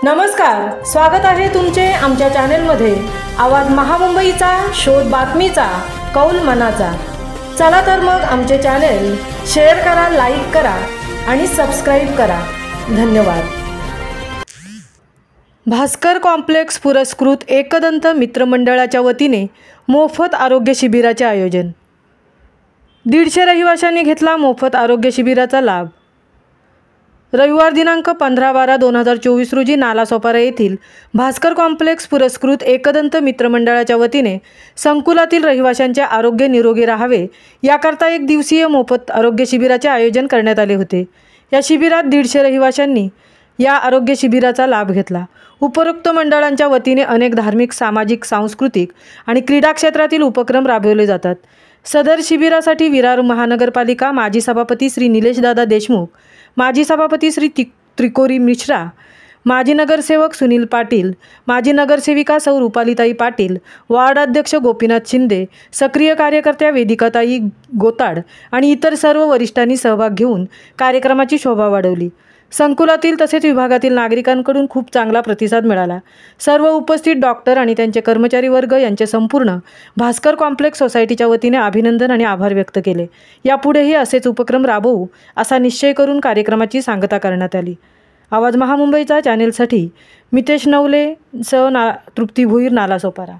नमस्कार, स्वागत आहे तुमचे आमच्या चॅनलमध्ये। आवाज महामुंबईचा, शोध बातमीचा, कौल मनाचा। चला तर मग आमचे चॅनल शेअर करा, लाईक करा आणि सबस्क्राइब करा। धन्यवाद। भास्कर कॉम्प्लेक्स पुरस्कृत एकदंत मित्रमंडळाच्या वतीने मोफत आरोग्य शिबिराचे आयोजन। 150 रहिवाशांनी घेतला मोफत आरोग्य शिबिराचा लाभ। रविवार दिनांक 15/12/2024 रोजी नालासोपारा येथील भास्कर कॉम्प्लेक्स पुरस्कृत एकदंत मित्रमंडळाच्या वतीने संकुलातील रहिवाशांचे आरोग्य निरोगी राहावे याकरता एक दिवसीय मोफत आरोग्य शिबिराचे आयोजन करण्यात आले होते। या शिबिरात 150 रहिवाशांनी या आरोग्य शिबिराचा लाभ घेतला। उपरोक्त मंडळांच्या वतीने अनेक धार्मिक, सामाजिक, सांस्कृतिक आणि क्रीडा क्षेत्रातील उपक्रम राबवले जातात। सदर शिबिरासाठी विरार महानगरपालिका माजी सभापती श्री निलेशदादा देशमुख, माजी सभापती श्री त्रिकोरी मिश्रा, माजी नगरसेवक सुनील पाटील, माजी नगरसेविका सौ रूपालीताई पाटील, वार्ड अध्यक्ष गोपीनाथ शिंदे, सक्रिय कार्यकर्त्या वेदिकाताई गोताड आणि इतर सर्व वरिष्ठांनी सहभाग घेऊन कार्यक्रमाची शोभा वाढवली। संकुलातील तसेच विभागातील नागरिकांकडून खूप चांगला प्रतिसाद मिळाला। सर्व उपस्थित डॉक्टर आणि त्यांचे कर्मचारी वर्ग यांचे संपूर्ण भास्कर कॉम्प्लेक्स सोसायटीच्या वतीने अभिनंदन आणि आभार व्यक्त केले। यापुढेही असेच उपक्रम राबवू असा निश्चय करून कार्यक्रमाची सांगता करण्यात आली। आवाज महामुंबईचा चॅनेलसाठी मितेश नवले, तृप्ती भुईर, नालासोपारा।